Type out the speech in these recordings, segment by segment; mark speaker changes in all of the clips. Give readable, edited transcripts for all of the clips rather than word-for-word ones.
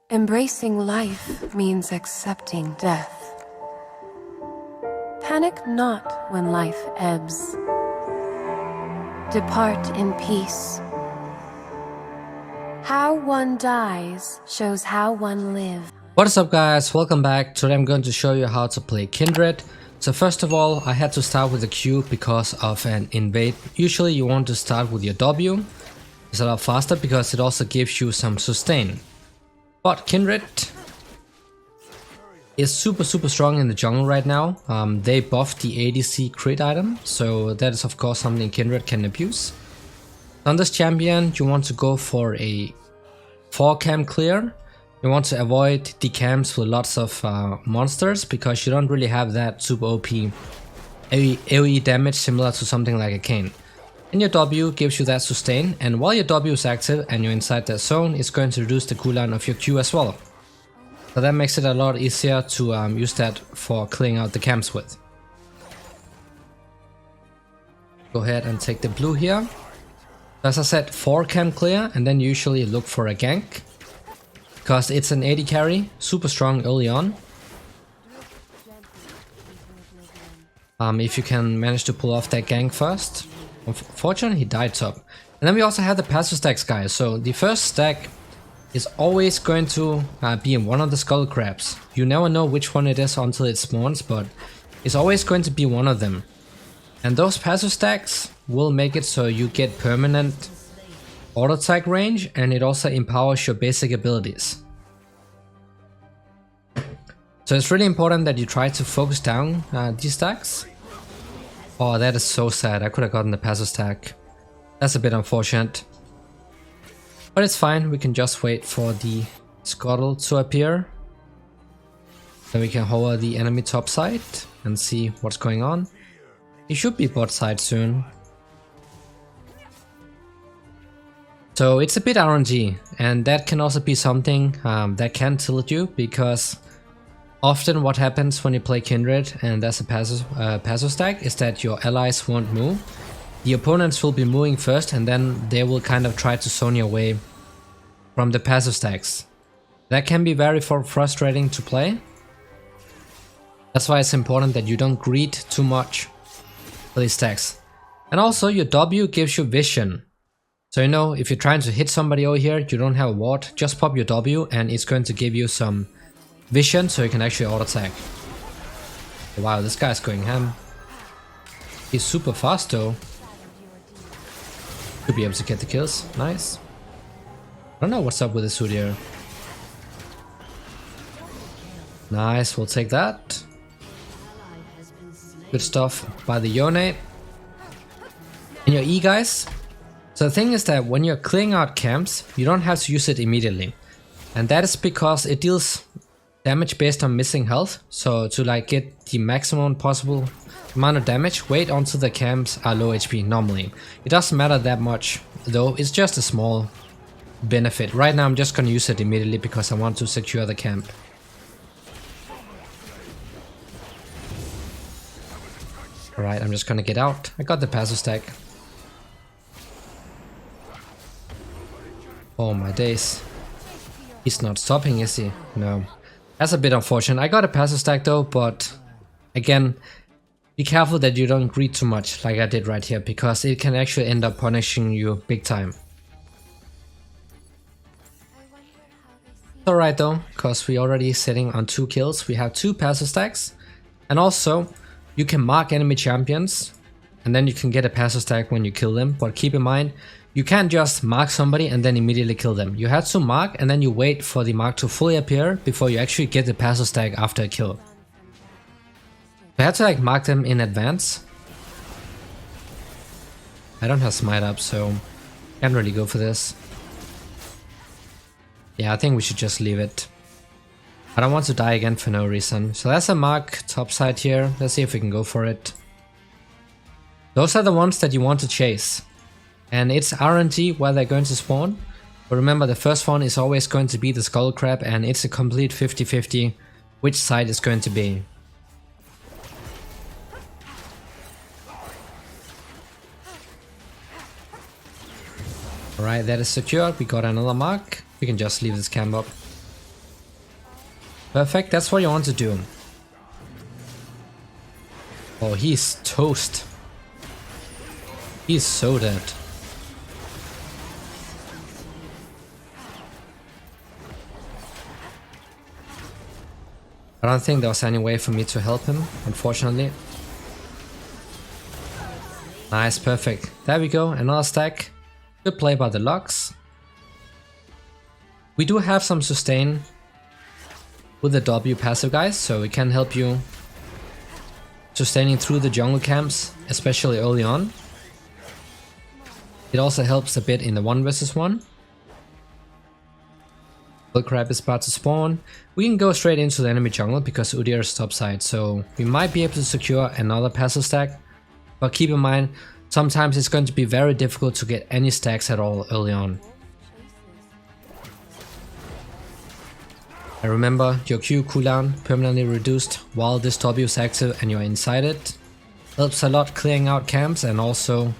Speaker 1: Embracing life means accepting death. Panic not when life ebbs. Depart in peace. How one dies shows how one lives.
Speaker 2: What is up guys, welcome back. Today I'm going to show you how to play Kindred. So first of all, I had to start with a Q because of an invade. Usually you want to start with your W. It's a lot faster because it also gives you some sustain. But Kindred is super strong in the jungle right now. They buffed the ADC crit item, so that is of course something Kindred can abuse. On this champion you want to go for a 4 camp clear. You want to avoid the camps with lots of monsters because you don't really have that super OP AoE damage similar to something like a Kayn. And your W gives you that sustain, and while your W is active and you're inside that zone, it's going to reduce the cooldown of your Q as well. So that makes it a lot easier to use that for clearing out the camps with. Go ahead and take the blue here. As I said, 4 camp clear, and then usually look for a gank. Because it's an AD carry, super strong early on. If you can manage to pull off that gank first. Unfortunately, he died top. And then we also have the passive stacks, guys. So the first stack is always going to be in one of the skull crabs. You never know which one it is until it spawns, but it's always going to be one of them. And those passive stacks will make it so you get permanent auto attack range, and it also empowers your basic abilities. So it's really important that you try to focus down these stacks. Oh, that is so sad. I could have gotten the passive stack. That's a bit unfortunate. But it's fine. We can just wait for the scuttle to appear. Then we can hover the enemy top side and see what's going on. He should be bot side soon. So it's a bit RNG, and that can also be something that can tilt you, because often what happens when you play Kindred and there's a passive stack is that your allies won't move. The opponents will be moving first, and then they will kind of try to zone your way from the passive stacks. That can be very frustrating to play. That's why it's important that you don't greed too much for these stacks. And also your W gives you vision. So you know, if you're trying to hit somebody over here, you don't have a ward, just pop your W and it's going to give you some vision so you can actually auto attack. Wow, this guy's going ham. He's super fast though. Should be able to get the kills. Nice. I don't know what's up with this suit here. Nice, we'll take that. Good stuff by the Yone. And your E, guys. So the thing is that when you're clearing out camps, you don't have to use it immediately. And that is because it deals damage based on missing health. So to like get the maximum possible amount of damage, wait until the camps are low HP normally. It doesn't matter that much though, it's just a small benefit. Right now I'm just gonna use it immediately because I want to secure the camp. Alright, I'm just gonna get out. I got the passive stack. Oh my days. He's not stopping, is he? No. That's a bit unfortunate. I got a passive stack though, but again, be careful that you don't greed too much like I did right here, because it can actually end up punishing you big time. It's alright though, because we're already sitting on 2 kills. We have 2 passive stacks, and also you can mark enemy champions and then you can get a passive stack when you kill them, but keep in mind, you can't just mark somebody and then immediately kill them. You have to mark and then you wait for the mark to fully appear before you actually get the passive stack after a kill. You have to like mark them in advance. I don't have smite up, so can't really go for this. Yeah, I think we should just leave it. I don't want to die again for no reason. So that's a mark top side here. Let's see if we can go for it. Those are the ones that you want to chase. And it's RNG where they're going to spawn. But remember, the first one is always going to be the skull crab, and it's a complete 50-50 which side is going to be. Alright, that is secured. We got another mark. We can just leave this camp up. Perfect, that's what you want to do. Oh, he's toast. He's so dead. I don't think there was any way for me to help him, unfortunately. Nice, perfect. There we go, another stack. Good play by the Lux. We do have some sustain with the W passive, guys, so it can help you sustaining through the jungle camps, especially early on. It also helps a bit in the 1 versus 1. Bullcrab is about to spawn. We can go straight into the enemy jungle because Udyr is topside, so we might be able to secure another passive stack. But keep in mind, sometimes it's going to be very difficult to get any stacks at all early on. And remember, your Q cooldown permanently reduced while this W is active and you're inside it. Helps a lot clearing out camps and also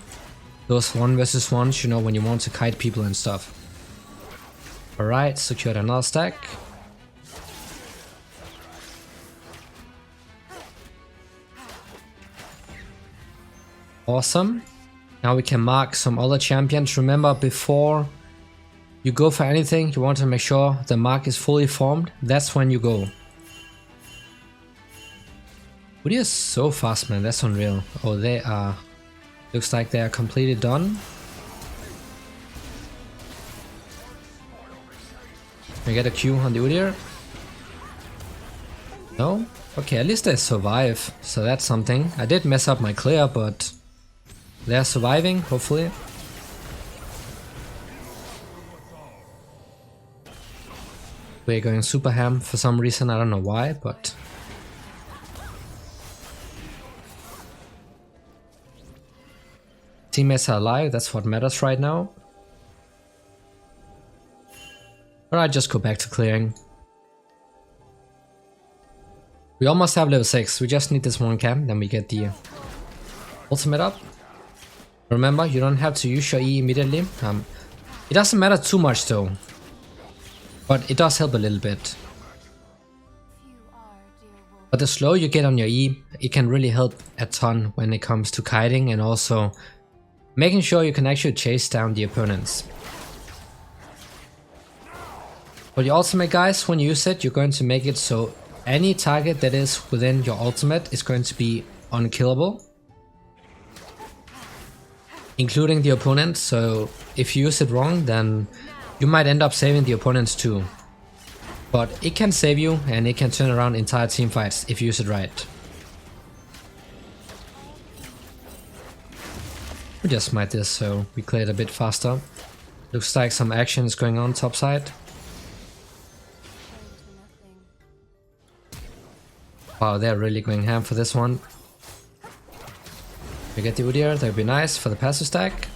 Speaker 2: those 1 versus 1s, you know, when you want to kite people and stuff. Alright, secured another stack. Awesome. Now we can mark some other champions. Remember, before you go for anything, you want to make sure the mark is fully formed. That's when you go. Udyr is so fast, man. That's unreal. Oh, they are... Looks like they are completely done. We get a Q on the Udyr. No? Okay, at least they survive. So that's something. I did mess up my clear, but they're surviving, hopefully. We're going super ham for some reason, I don't know why, but... Teammates are alive, that's what matters right now. Alright, just go back to clearing. We almost have level 6, we just need this 1 camp, then we get the ultimate up. Remember, you don't have to use your E immediately. It doesn't matter too much though. But it does help a little bit. But the slower you get on your E, it can really help a ton when it comes to kiting and also making sure you can actually chase down the opponents. For your ultimate, guys, when you use it, you're going to make it so any target that is within your ultimate is going to be unkillable, including the opponent. So if you use it wrong, then you might end up saving the opponents too. But it can save you and it can turn around entire team fights if you use it right. We just smite this so we clear it a bit faster. Looks like some action is going on top side. Wow, they're really going ham for this one. We get the Udyr, that would be nice for the passive stack.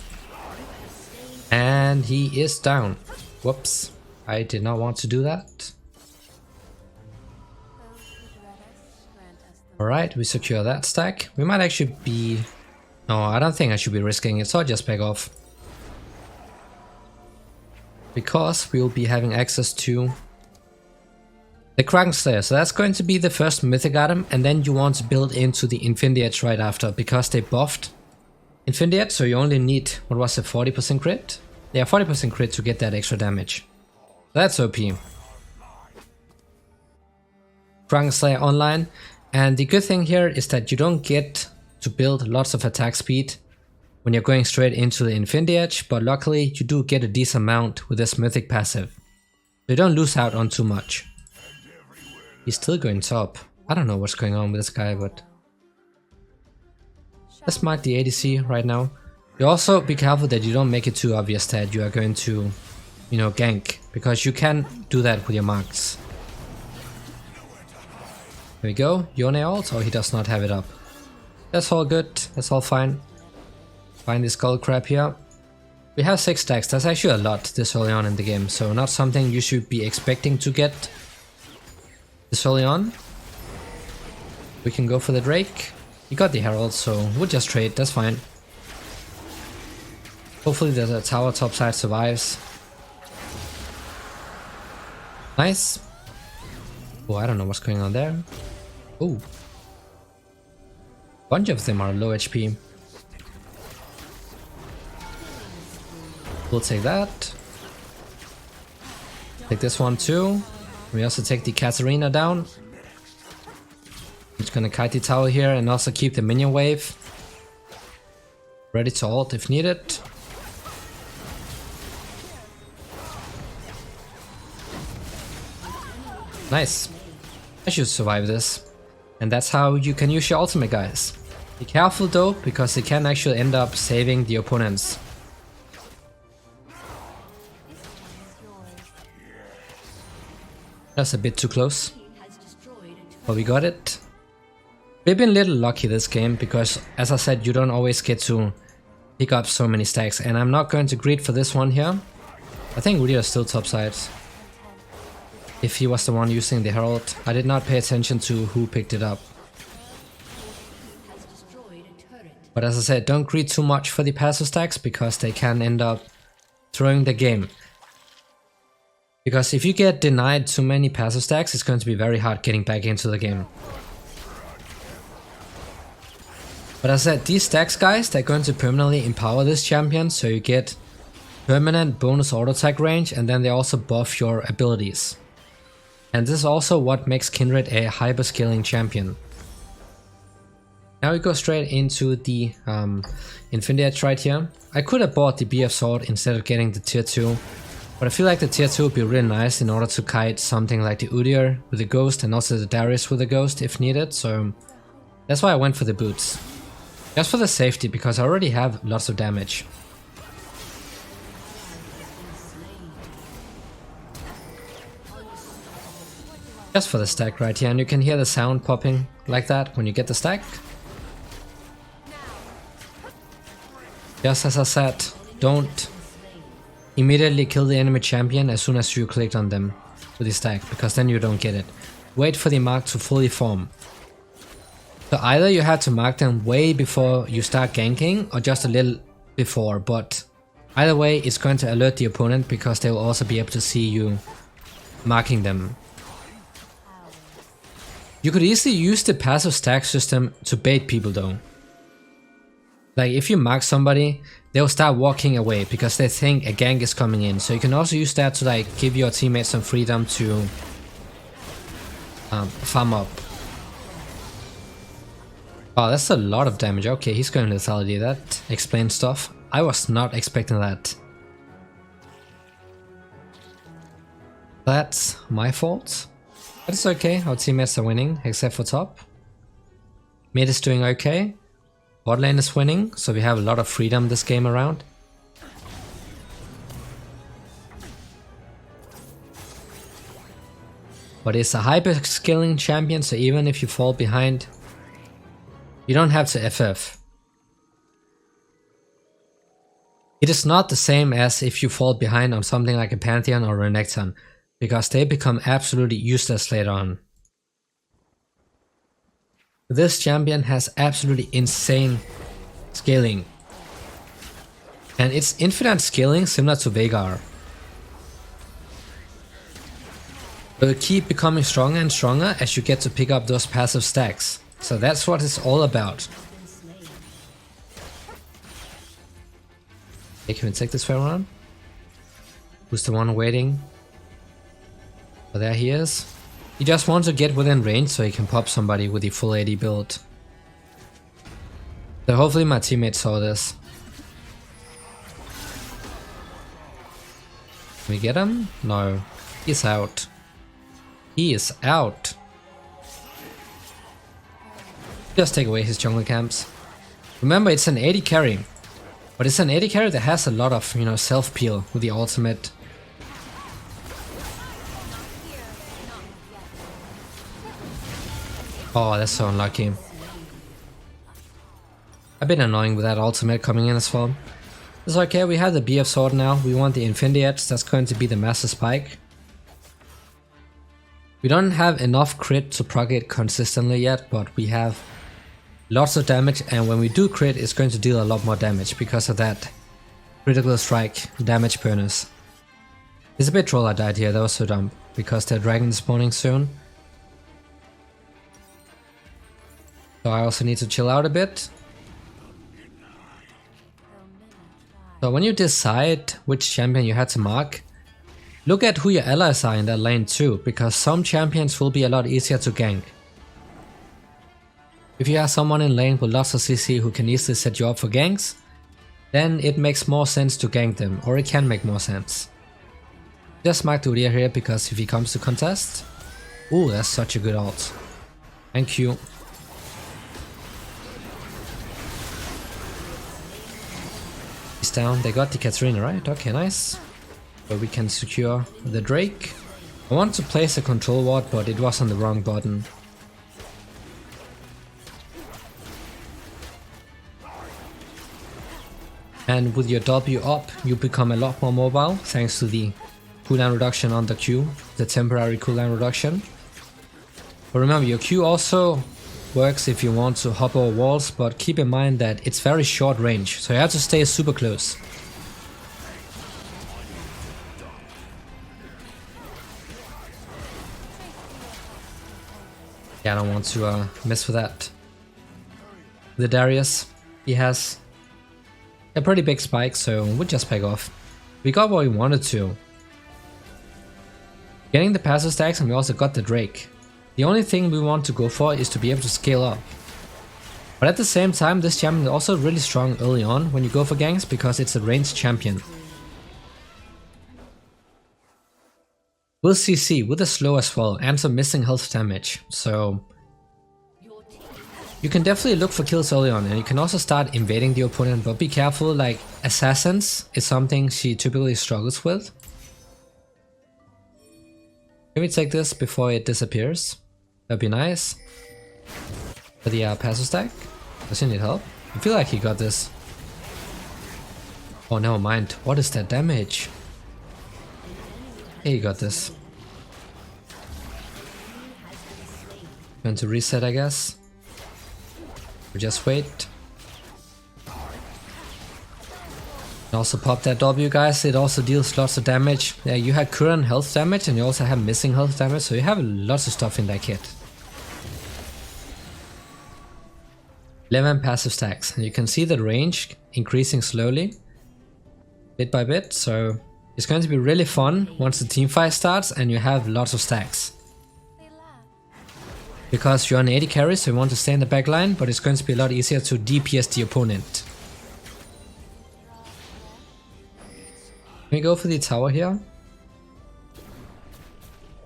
Speaker 2: And he is down. Whoops, I did not want to do that. Alright, we secure that stack. We might actually be... No, I don't think I should be risking it, so I'll just back off. Because we will be having access to the Kraken Slayer, so that's going to be the first mythic item, and then you want to build into the Infinity Edge right after, because they buffed Infinity Edge, so you only need, what was it, 40% crit? Yeah, 40% crit to get that extra damage. That's OP. Kraken Slayer online, and the good thing here is that you don't get to build lots of attack speed when you're going straight into the Infinity Edge, but luckily you do get a decent amount with this mythic passive. So you don't lose out on too much. He's still going top. I don't know what's going on with this guy, but... Let's mark the ADC right now. You also be careful that you don't make it too obvious that you are going to, you know, gank, because you can do that with your marks. There we go, Yone ult, or he does not have it up. That's all good, that's all fine. Find this skull crab here. We have 6 stacks, that's actually a lot this early on in the game, so not something you should be expecting to get this early on. We can go for the Drake. He got the Herald, so we'll just trade, that's fine. Hopefully the tower topside survives. Nice. Oh, I don't know what's going on there. Oh. A bunch of them are low HP. We'll take that. Take this one too. We also take the Katarina down. I'm just gonna kite the tower here and also keep the minion wave ready to ult if needed. Nice. I should survive this. And that's how you can use your ultimate, guys. Be careful though, because it can actually end up saving the opponents. That's a bit too close. But we got it. We've been a little lucky this game, because as I said, you don't always get to pick up so many stacks. And I'm not going to greed for this one here. I think Udyr is still topside. If he was the one using the Herald. I did not pay attention to who picked it up. But as I said, don't greed too much for the passive stacks, because they can end up throwing the game. Because if you get denied too many passive stacks, it's going to be very hard getting back into the game. But as I said, these stacks, guys, they're going to permanently empower this champion, so you get permanent bonus auto attack range, and then they also buff your abilities. And this is also what makes Kindred a hyper scaling champion. Now we go straight into the Infinity Edge right here. I could have bought the BF Sword instead of getting the tier 2. But I feel like the tier 2 would be really nice in order to kite something like the Udyr with the Ghost and also the Darius with the Ghost if needed. So that's why I went for the boots. Just for the safety, because I already have lots of damage. Just for the stack right here, and you can hear the sound popping like that when you get the stack. Just as I said, don't immediately kill the enemy champion as soon as you clicked on them with the stack, because then you don't get it. Wait for the mark to fully form. So either you have to mark them way before you start ganking or just a little before, but either way it's going to alert the opponent, because they will also be able to see you marking them. You could easily use the passive stack system to bait people though. Like if you mark somebody, they'll start walking away because they think a gank is coming in. So you can also use that to like give your teammates some freedom to farm up. Oh, that's a lot of damage. Okay, he's going lethality. That explains stuff. I was not expecting that. That's my fault. But it's okay, our teammates are winning, except for top. Mid is doing okay. Bot lane is winning, so we have a lot of freedom this game around. But it's a hyper scaling champion, so even if you fall behind, you don't have to FF. It is not the same as if you fall behind on something like a Pantheon or a Renekton, because they become absolutely useless later on. This champion has absolutely insane scaling. And it's infinite scaling similar to Veigar. It will keep becoming stronger and stronger as you get to pick up those passive stacks. So that's what it's all about. Okay, can we take this fair round? Who's the one waiting? Oh, there he is. He just wants to get within range so he can pop somebody with the full AD build. So hopefully my teammate saw this. Can we get him? No. He's out. He is out. Just take away his jungle camps. Remember, it's an AD carry. But it's an AD carry that has a lot of, self-peel with the ultimate. Oh, that's so unlucky. A bit annoying with that ultimate coming in as well. It's okay, we have the BF Sword now. We want the Infinity Edge, that's going to be the Master Spike. We don't have enough crit to proc it consistently yet, but we have lots of damage, and when we do crit, it's going to deal a lot more damage because of that critical strike damage bonus. It's a bit troll I died here, that was so dumb, because the dragon is spawning soon. So I also need to chill out a bit. So when you decide which champion you had to mark, look at who your allies are in that lane too, because some champions will be a lot easier to gank. If you have someone in lane with lots of CC who can easily set you up for ganks, then it makes more sense to gank them, or it can make more sense. Just mark Udyr here because if he comes to contest... Ooh, that's such a good ult. And Q. He's down, they got the Katarina, right? Okay, nice. So we can secure the Drake. I wanted to place a control ward, but it was on the wrong button. And with your W up, you become a lot more mobile, thanks to the cooldown reduction on the Q, the temporary cooldown reduction. But remember, your Q also works if you want to hop over walls, but keep in mind that it's very short range, so you have to stay super close. Yeah, I don't want to mess with that. The Darius, he has a pretty big spike, so we'll just back off. We got what we wanted to. Getting the passive stacks, and we also got the Drake. The only thing we want to go for is to be able to scale up. But at the same time, this champion is also really strong early on when you go for ganks because it's a ranged champion. With CC, with a slow as well, and some missing health damage, so you can definitely look for kills early on, and you can also start invading the opponent, but be careful, like assassins is something she typically struggles with. Can we take this before it disappears? That'd be nice. For the passive stack. Does he need help? I feel like he got this. Oh, never mind. What is that damage? Hey, he got this. Going to reset, I guess. We just wait. And also pop that W, guys. It also deals lots of damage. Yeah, you had current health damage and you also have missing health damage, so you have lots of stuff in that kit. 11 passive stacks, and you can see the range increasing slowly, bit by bit, so it's going to be really fun once the team fight starts and you have lots of stacks. Because you're on 80 carry, so you want to stay in the back line, but it's going to be a lot easier to DPS the opponent. Can we go for the tower here?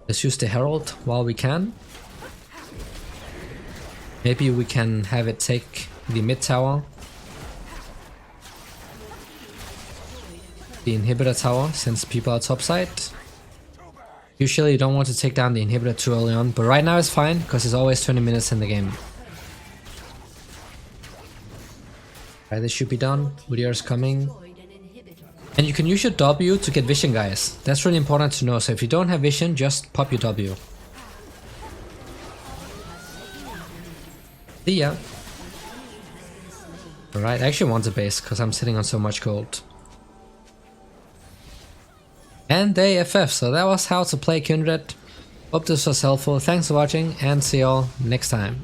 Speaker 2: Let's use the Herald while we can. Maybe we can have it take the mid tower. The inhibitor tower, since people are topside. Usually you don't want to take down the inhibitor too early on, but right now it's fine, because it's always 20 minutes in the game. Right, this should be done. Udyr is coming. And you can use your W to get vision, guys. That's really important to know, so if you don't have vision, just pop your W. See ya. Alright, I actually want a base, because I'm sitting on so much gold. And they FF, so that was how to play Kindred. Hope this was helpful, thanks for watching, and see y'all next time.